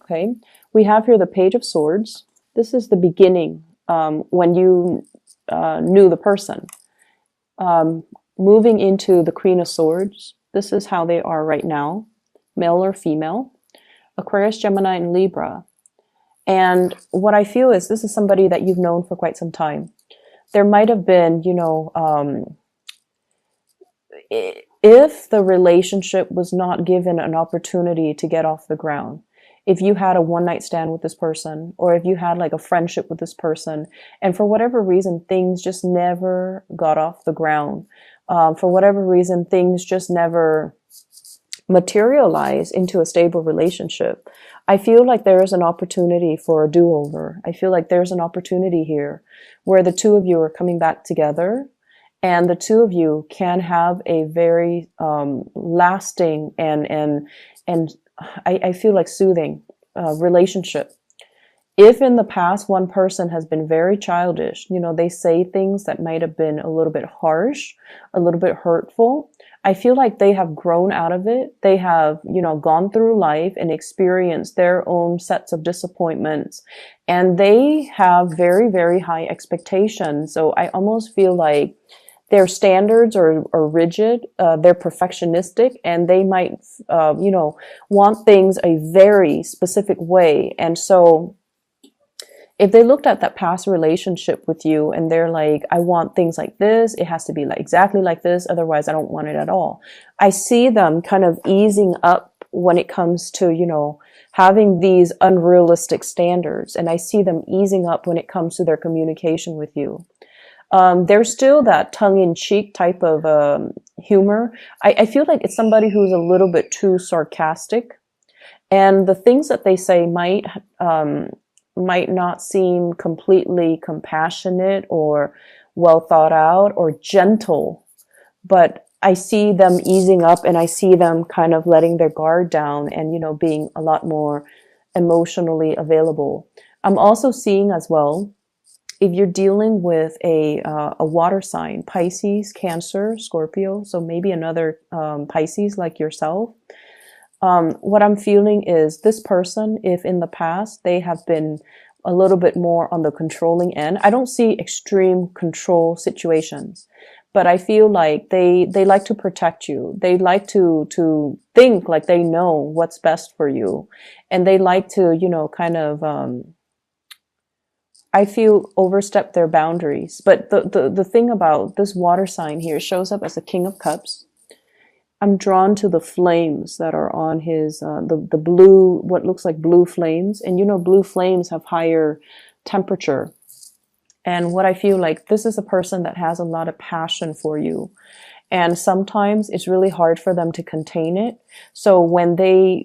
Okay, we have here the Page of Swords. This is the beginning, when you knew the person. Um, Moving into the Queen of Swords, this is how they are right now, male or female, Aquarius, Gemini, and Libra. And what I feel is this is somebody that you've known for quite some time. There might have been, if the relationship was not given an opportunity to get off the ground, if you had a one night stand with this person, or if you had like a friendship with this person, and for whatever reason, things just never got off the ground. For whatever reason, things just never materialize into a stable relationship. I feel like there is an opportunity for a do-over. I feel like there's an opportunity here where the two of you are coming back together, and the two of you can have a very lasting and I feel like soothing relationship. If in the past one person has been very childish, they say things that might have been a little bit harsh, a little bit hurtful, I feel like they have grown out of it. They have, gone through life and experienced their own sets of disappointments, and they have very, very high expectations. So I almost feel like their standards are rigid, they're perfectionistic, and they might, want things a very specific way. And so if they looked at that past relationship with you and they're like, I want things like this, it has to be like exactly like this, otherwise I don't want it at all. I see them kind of easing up when it comes to, having these unrealistic standards. And I see them easing up when it comes to their communication with you. There's still that tongue-in-cheek type of humor. I feel like it's somebody who's a little bit too sarcastic, and the things that they say might not seem completely compassionate or well thought out or gentle, but I see them easing up, and I see them kind of letting their guard down and, being a lot more emotionally available. I'm also seeing as well, if you're dealing with a water sign, Pisces, Cancer, Scorpio, so maybe another Pisces like yourself, what I'm feeling is this person, if in the past they have been a little bit more on the controlling end, I don't see extreme control situations, but I feel like they like to protect you. They like to think like they know what's best for you, and they like to, kind of, I feel overstep their boundaries. But the thing about this water sign here shows up as a King of Cups. I'm drawn to the flames that are on his, the blue, what looks like blue flames. And blue flames have higher temperature. And what I feel like, this is a person that has a lot of passion for you. And sometimes it's really hard for them to contain it. So when they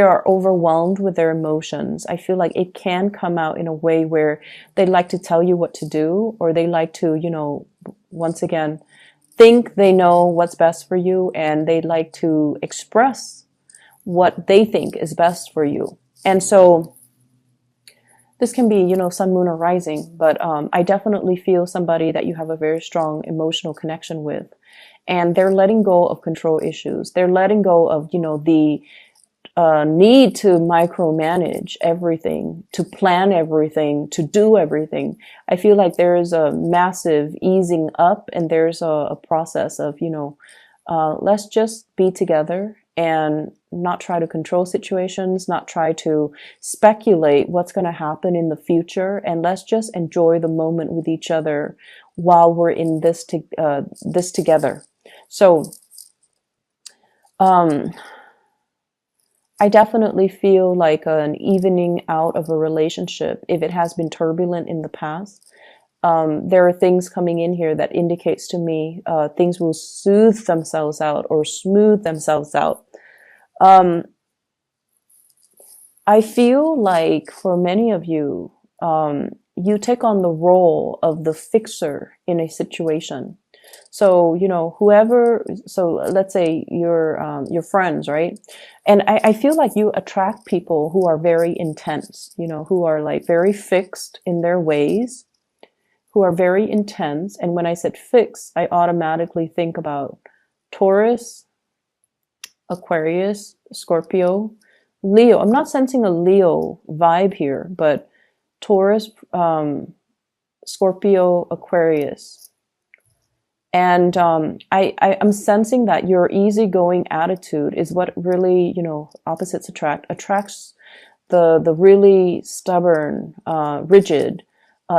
are overwhelmed with their emotions, I feel like it can come out in a way where they like to tell you what to do, or they like to, once again, think they know what's best for you, and they like to express what they think is best for you. And so this can be, sun, moon, or rising, but I definitely feel somebody that you have a very strong emotional connection with, and they're letting go of control issues. They're letting go of, the need to micromanage everything, to plan everything, to do everything. I feel like there is a massive easing up, and there's a process of, let's just be together and not try to control situations, not try to speculate what's going to happen in the future, and let's just enjoy the moment with each other while we're in this together. So, I definitely feel like an evening out of a relationship if it has been turbulent in the past. There are things coming in here that indicates to me things will soothe themselves out or smooth themselves out. I feel like for many of you, you take on the role of the fixer in a situation. So, so let's say your friends, right? And I feel like you attract people who are very intense, who are like very fixed in their ways, who are very intense. And when I said fixed, I automatically think about Taurus, Aquarius, Scorpio, Leo. I'm not sensing a Leo vibe here, but Taurus, Scorpio, Aquarius. And I'm sensing that your easygoing attitude is what really, opposites attracts the really stubborn, rigid,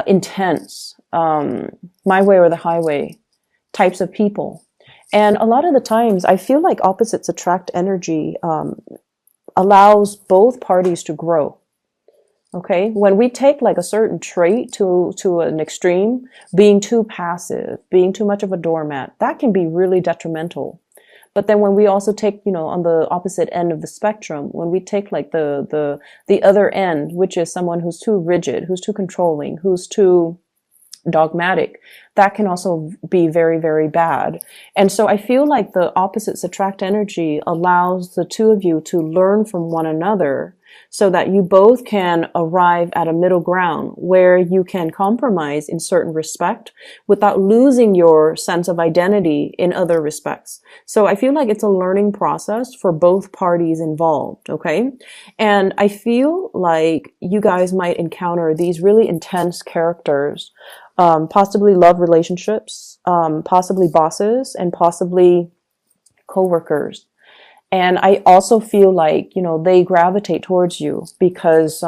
intense, my way or the highway types of people. And a lot of the times I feel like opposites attract energy allows both parties to grow. Okay, when we take like a certain trait to an extreme, being too passive, being too much of a doormat, that can be really detrimental. But then when we also take, on the opposite end of the spectrum, when we take like the other end, which is someone who's too rigid, who's too controlling, who's too dogmatic, that can also be very, very bad. And so I feel like the opposites attract energy allows the two of you to learn from one another so that you both can arrive at a middle ground where you can compromise in certain respect without losing your sense of identity in other respects. So I feel like it's a learning process for both parties involved, okay? And I feel like you guys might encounter these really intense characters, possibly love relationships, possibly bosses, and possibly coworkers. And I also feel like, they gravitate towards you because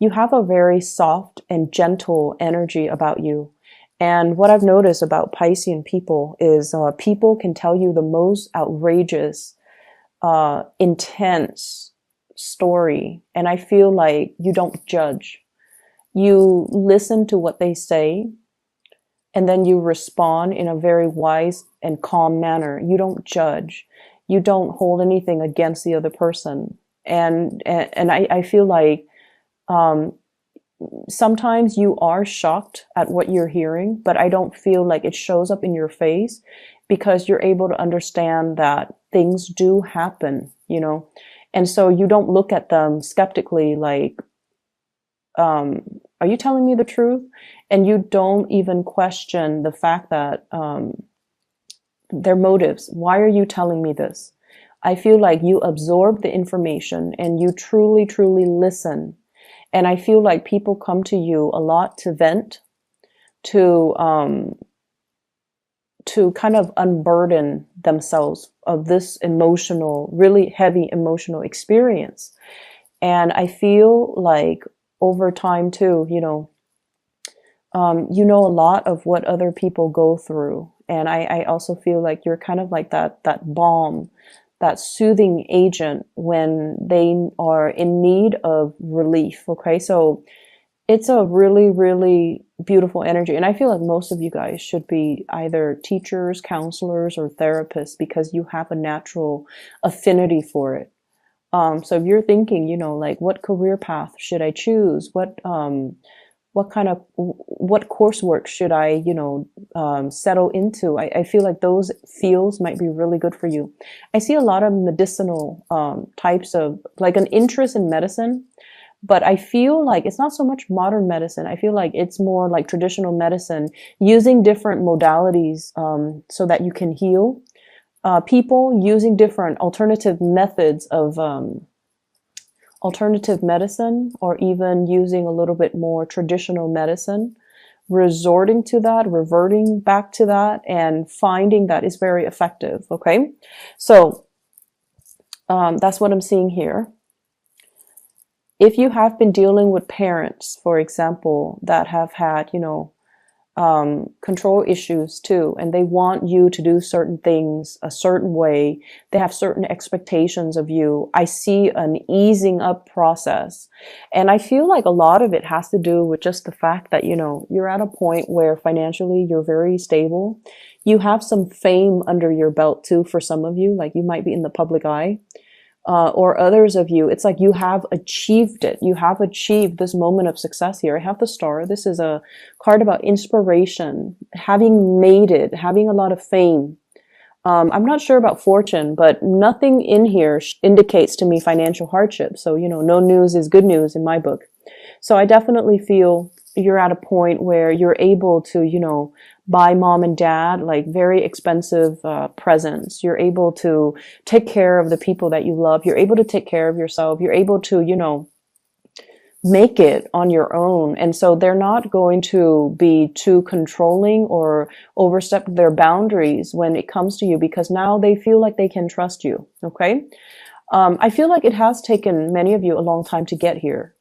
you have a very soft and gentle energy about you. And what I've noticed about Piscean people is people can tell you the most outrageous, intense story. And I feel like you don't judge. You listen to what they say, and then you respond in a very wise and calm manner. You don't judge. You don't hold anything against the other person. And I feel like sometimes you are shocked at what you're hearing, but I don't feel like it shows up in your face because you're able to understand that things do happen, and so you don't look at them skeptically like, are you telling me the truth? And you don't even question the fact that their motives. Why are you telling me this? I feel like you absorb the information and you truly, truly listen. And I feel like people come to you a lot to vent, to kind of unburden themselves of this emotional, really heavy emotional experience. And I feel like over time too, you know a lot of what other people go through. And I also feel like you're kind of like that balm, that soothing agent when they are in need of relief. Okay. So it's a really, really beautiful energy. And I feel like most of you guys should be either teachers, counselors, or therapists because you have a natural affinity for it. So if you're thinking, like what career path should I choose? What coursework should I, settle into? I feel like those fields might be really good for you. I see a lot of medicinal types of, like an interest in medicine, but I feel like it's not so much modern medicine. I feel like it's more like traditional medicine, using different modalities so that you can heal people, using different alternative methods of alternative medicine, or even using a little bit more traditional medicine, resorting to that, reverting back to that, and finding that is very effective. Okay. So that's what I'm seeing here. If you have been dealing with parents, for example, that have had, control issues too, and they want you to do certain things a certain way, they have certain expectations of you, I see an easing up process. And I feel like a lot of it has to do with just the fact that, you're at a point where financially you're very stable. You have some fame under your belt too for some of you, like you might be in the public eye. Or others of you, it's like you have achieved it. You have achieved this moment of success here. I have the star. This is a card about inspiration, having made it, having a lot of fame. I'm not sure about fortune, but nothing in here indicates to me financial hardship. So, no news is good news in my book. So I definitely feel you're at a point where you're able to, you know, buy mom and dad like very expensive presents. You're able to take care of the people that you love. You're able to take care of yourself. You're able to, you know, make it on your own. And so they're not going to be too controlling or overstep their boundaries when it comes to you, because now they feel like they can trust you. Okay. I feel like it has taken many of you a long time to get here.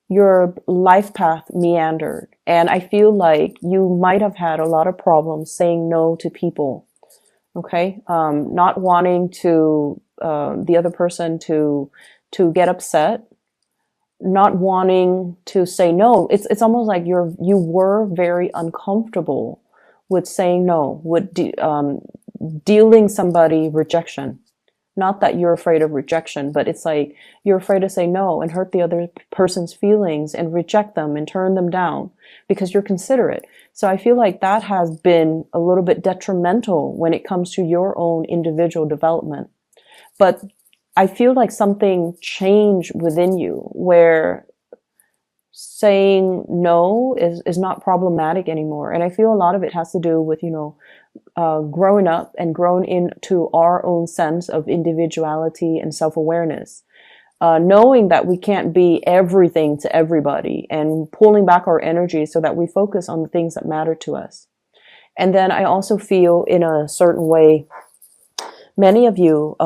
Your life path meandered, and I feel like you might have had a lot of problems saying no to people. Okay. Not wanting to, the other person to get upset, not wanting to say no. It's almost like you were very uncomfortable with saying no, with dealing somebody rejection. Not that you're afraid of rejection, but it's like you're afraid to say no and hurt the other person's feelings and reject them and turn them down because you're considerate. So I feel like that has been a little bit detrimental when it comes to your own individual development. But I feel like something changed within you where saying no is not problematic anymore. And I feel a lot of it has to do with, you know, growing up and grown into our own sense of individuality and self-awareness. Knowing that we can't be everything to everybody and pulling back our energy so that we focus on the things that matter to us. And then I also feel in a certain way, many of you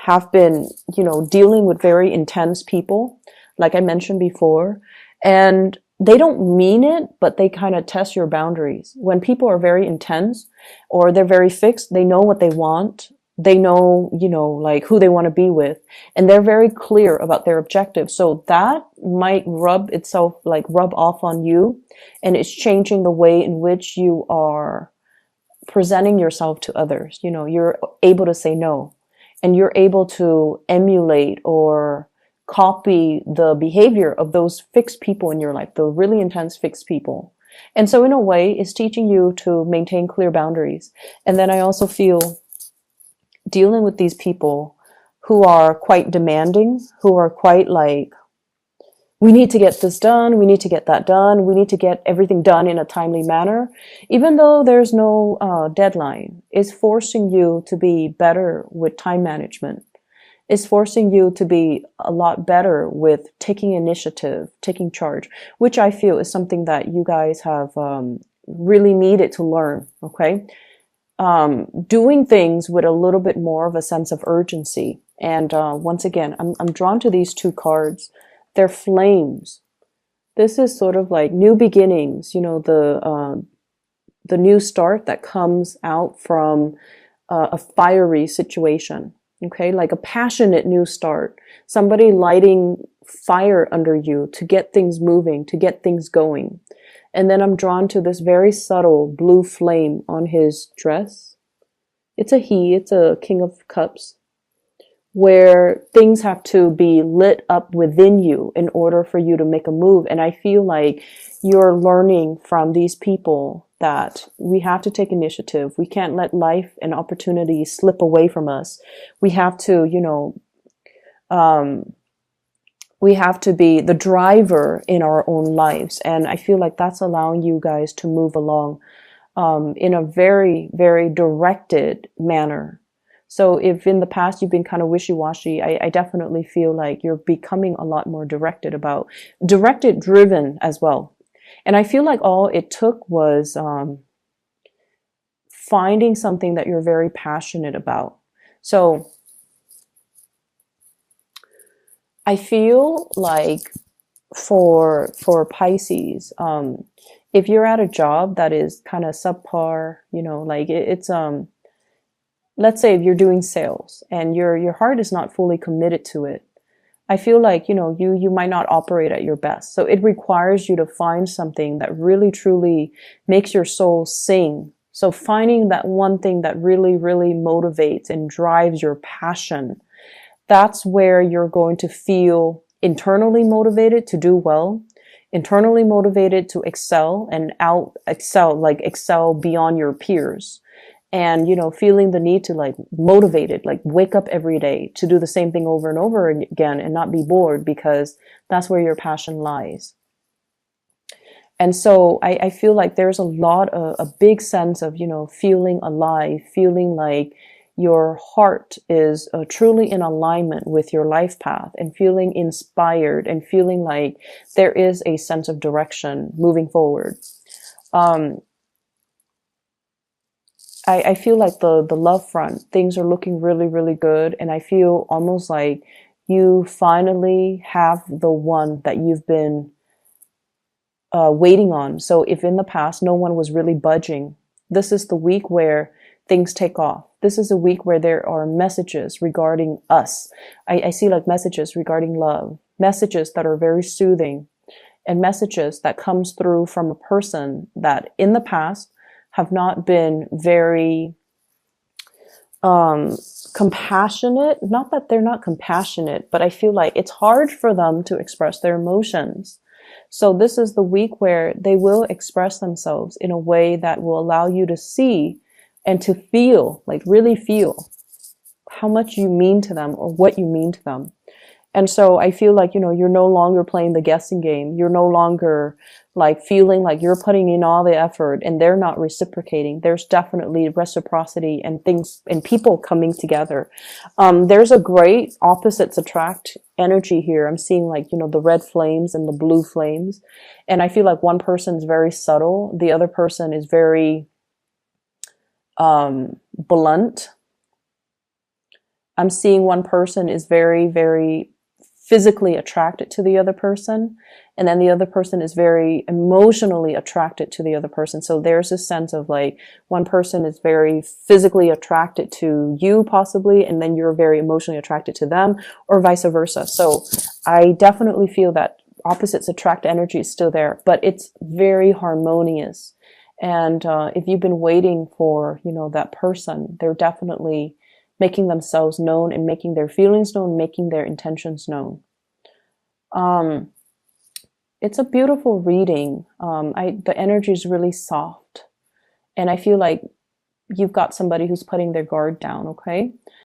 have been, you know, dealing with very intense people, like I mentioned before, and they don't mean it, but they kind of test your boundaries. When people are very intense or they're very fixed, they know what they want. They know, you know, like who they want to be with, and they're very clear about their objectives. So that might rub off on you, and it's changing the way in which you are presenting yourself to others. You know, you're able to say no, and you're able to emulate or copy the behavior of those fixed people in your life, the really intense fixed people. And so in a way, it's teaching you to maintain clear boundaries. And then I also feel dealing with these people who are quite demanding, who are quite like, we need to get this done, we need to get that done, we need to get everything done in a timely manner, even though there's no deadline, is forcing you to be better with time management. Is forcing you to be a lot better with taking initiative, taking charge, which I feel is something that you guys have really needed to learn, okay? Doing things with a little bit more of a sense of urgency. And once again, I'm drawn to these two cards. They're flames. This is sort of like new beginnings, you know, the new start that comes out from a fiery situation. Okay, like a passionate new start, somebody lighting fire under you to get things moving, to get things going. And then I'm drawn to this very subtle blue flame on his dress. It's a King of Cups, where things have to be lit up within you in order for you to make a move. And I feel like you're learning from these people that we have to take initiative. We can't let life and opportunities slip away from us. We have to, you know, we have to be the driver in our own lives. And I feel like that's allowing you guys to move along in a very, very directed manner. So if in the past you've been kind of wishy-washy, I definitely feel like you're becoming a lot more directed, driven as well. And I feel like all it took was finding something that you're very passionate about. So I feel like for Pisces, if you're at a job that is kind of subpar, you know, like it's let's say if you're doing sales and your heart is not fully committed to it, I feel like, you know, you might not operate at your best. So it requires you to find something that really truly makes your soul sing. So finding that one thing that really, really motivates and drives your passion, that's where you're going to feel internally motivated to do well, internally motivated to excel and excel beyond your peers. And, you know, feeling the need to like motivated, like wake up every day to do the same thing over and over again and not be bored, because that's where your passion lies. And so I feel like there's a big sense of, feeling alive, feeling like your heart is truly in alignment with your life path, and feeling inspired, and feeling like there is a sense of direction moving forward. Um, I feel like the love front, things are looking really, really good. And I feel almost like you finally have the one that you've been waiting on. So if in the past no one was really budging, this is the week where things take off. This is a week where there are messages regarding us. I see like messages regarding love, messages that are very soothing, and messages that comes through from a person that in the past have not been very compassionate. Not that they're not compassionate, but I feel like it's hard for them to express their emotions. So this is the week where they will express themselves in a way that will allow you to see and to feel, like really feel how much you mean to them or what you mean to them. And so I feel like, you're no longer playing the guessing game. You're no longer like feeling like you're putting in all the effort and they're not reciprocating. There's definitely reciprocity and things and people coming together. There's a great opposites attract energy here. I'm seeing like, the red flames and the blue flames. And I feel like one person's very subtle. The other person is very, blunt. I'm seeing one person is very, very physically attracted to the other person, and then the other person is very emotionally attracted to the other person. So there's a sense of like one person is very physically attracted to you possibly, and then you're very emotionally attracted to them, or vice versa. So I definitely feel that opposites attract energy is still there, but it's very harmonious. And if you've been waiting for, that person, they're definitely making themselves known and making their feelings known, making their intentions known. It's a beautiful reading. The energy is really soft, and I feel like you've got somebody who's putting their guard down. Okay.